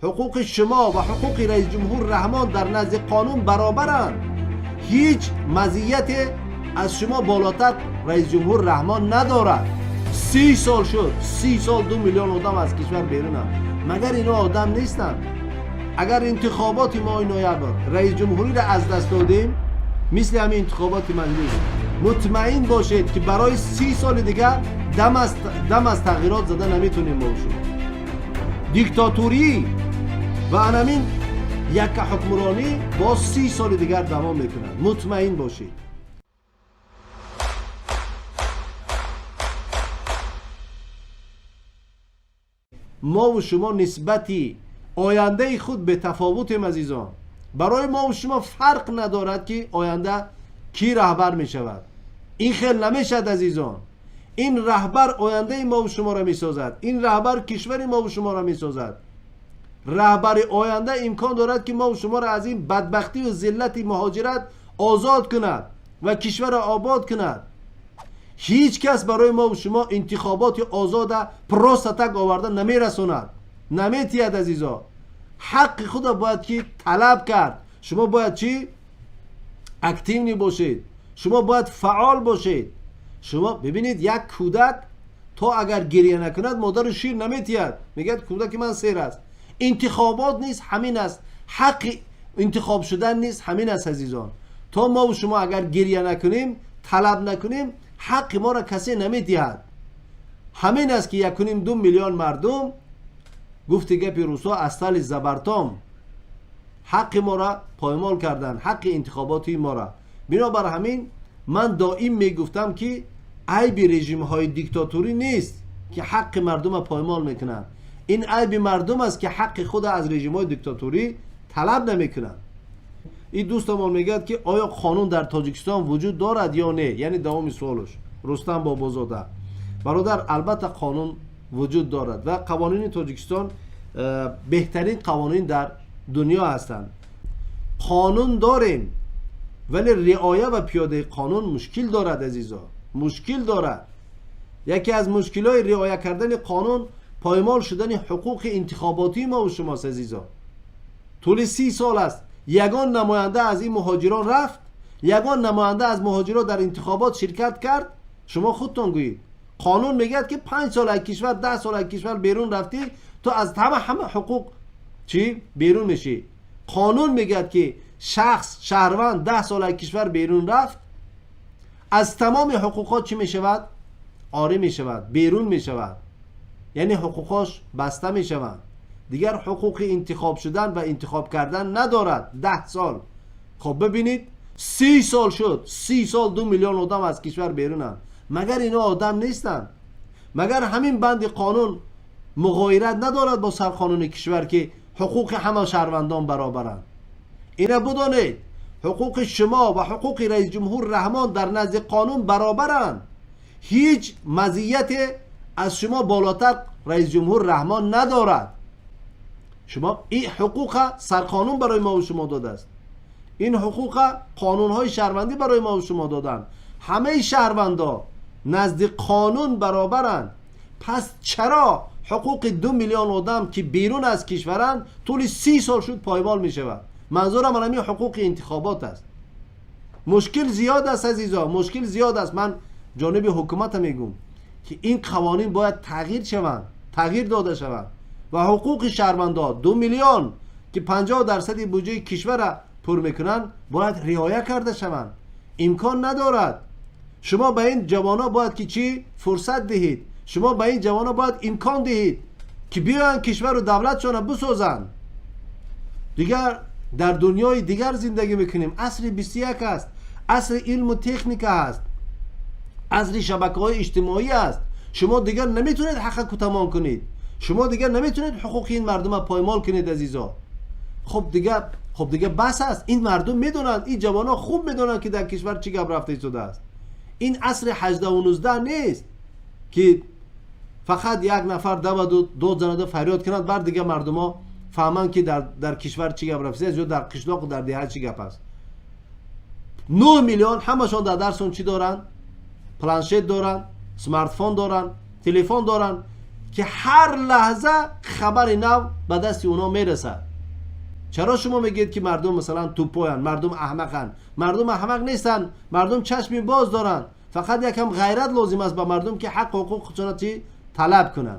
حقوق شما و حقوق رئیس جمهور رحمان در نزد قانون برابرند. هیچ مزیت از شما بالاتر رئیس جمهور رحمان ندارد. 30 سال شد، 30 سال 2 میلیون آدم از کشور بیرونند. مگر اینا آدم نیستند؟ اگر انتخابات ما نوامبر رئیس جمهوری را از دست دادیم، مثل همین انتخابات مجلس، مطمئن باشید که برای 30 سال دیگر دم از تغییرات زده نمیتونیم باشیم. دیکتاتوری و همین یک حکمرانی با 30 سال دیگر دوام میکنند، مطمئن باشید. ما و شما نسبتی آینده خود به تفاوتیم عزیزان. برای ما و شما فرق ندارد که آینده کی رهبر می شود. این خیلی نمیشد عزیزان. این رهبر آینده ما و شما را می سازد. این رهبر کشور ما و شما را می سازد. رهبر آینده امکان دارد که ما و شما را از این بدبختی و ذلت مهاجرت آزاد کند و کشور را آباد کند. هیچ کس برای ما و شما انتخابات آزاد پروستاتک آورده نمی رسوند، نمی تید عزیزا. حق خود باید که طلب کرد. شما باید چی؟ اکتیو باشید. شما باید فعال باشید. شما ببینید یک کودک تا اگر گریه نکند مادر شیر نمی تید، میگه کودک من سیر است. انتخابات نیست همین است. حق انتخاب شدن نیست همین است عزیزان. تا ما و شما اگر گریه نکنیم، طلب نکنیم، حق ما را کسی نمیدهد. همین است که 1.2 میلیون مردم گفت گپ روسا از تل زبرتام حق ما را پایمال کردن، حق انتخاباتی ما را. بنابر همین من دائم میگفتم که عیب رژیم های دیکتاتوری نیست که حق مردم را پایمال میکنن. این عیب مردم است که حق خود از رژیم های دیکتاتوری طلب نمیکنن. این دوستمان میگه که آیا قانون در تاجیکستان وجود دارد یا نه؟ یعنی دوام سوالش رستم بابازاده. برادر البته قانون وجود دارد و قوانین تاجیکستان بهترین قوانین در دنیا هستند. قانون داریم ولی رعایت و پیاده قانون مشکل دارد عزیزا، مشکل دارد. یکی از مشکل‌های رعایت کردن قانون پایمال شدن حقوق انتخاباتی ما و شماست عزیزا. طول 30 سال است یگان نماینده از این مهاجران رفت، یگان نماینده از مهاجران در انتخابات شرکت کرد. شما خودتون گویید قانون میگه که 5 سال از کشور، 10 سال از کشور بیرون رفتی تو از همه حقوق چی بیرون میشی. قانون میگه که شخص شهروند 10 سال از کشور بیرون رفت، از تمام حقوقات چی میشود؟ آری میشود، بیرون میشود. یعنی حقوقاش بسته میشوند. دیگر حقوق انتخاب شدن و انتخاب کردن ندارد. 10 سال. خب ببینید 30 سال شد، 30 سال 2 میلیون آدم از کشور بیرونند. مگر اینا آدم نیستند؟ مگر همین بند قانون مغایرت ندارد با سرقانون کشور که حقوق همه شهروندان برابرند؟ اینا بدانید حقوق شما و حقوق رئیس جمهور رحمان در نزد قانون برابرند. هیچ مزیت از شما بالاتر رئیس جمهور رحمان ندارد. شما این حقوق سرقانون برای ما و شما داده است. این حقوق قانونهای شهروندی برای ما و شما دادن. همه شهروندا نزد قانون برابرند. پس چرا حقوق 2 میلیون آدم که بیرون از کشورند طول 30 سال شد پایمال می شود؟ منظورم همین حقوق انتخابات است. مشکل زیاد است عزیزا، مشکل زیاد است. من جانب حکومت میگم که این قوانین باید تغییر شوند، تغییر داده شوند و حقوق شهروندان 2 میلیون که 50% بودجه کشور را پر میکنن باید رعایت کرده شوند. امکان ندارد. شما به این جوانا باید که چی؟ فرصت دهید. شما به این جوانا باید امکان دهید که بیان کشور و دولتشان بسازند. دیگر در دنیای دیگر زندگی میکنیم. عصر 21 است، عصر علم و تکنیک است، عصر شبکه‌های اجتماعی است. شما دیگر نمیتونید حق کتمان کنید. شما دیگر نمیتونید حقوق این مردم پایمال کنید عزیزا. خب دیگه بس است. این مردم میدونن، این جوانا خوب میدونن که در کشور چی گپ رفته شده است. این عصر 18 و 19 نیست که فقط یک نفر دو زنده فریاد کنند بعد دیگه مردم ها فهمن که در کشور چی گپ رفته است یا در قشلاق و در دهه چی گپ است. 9 میلیون همشون در دستشون چی دارن؟ پلنشت دارن، اسمارت فون دارن، تلفن دارن. که هر لحظه خبر نو به دست اونا میرسد. چرا شما میگید که مردم مثلا توپویان، مردم احمقن؟ مردم احمق نیستن، مردم چشم باز دارن. فقط یکم غیرت لازم است به مردم که حق و حقوق خودشون طلب کنن.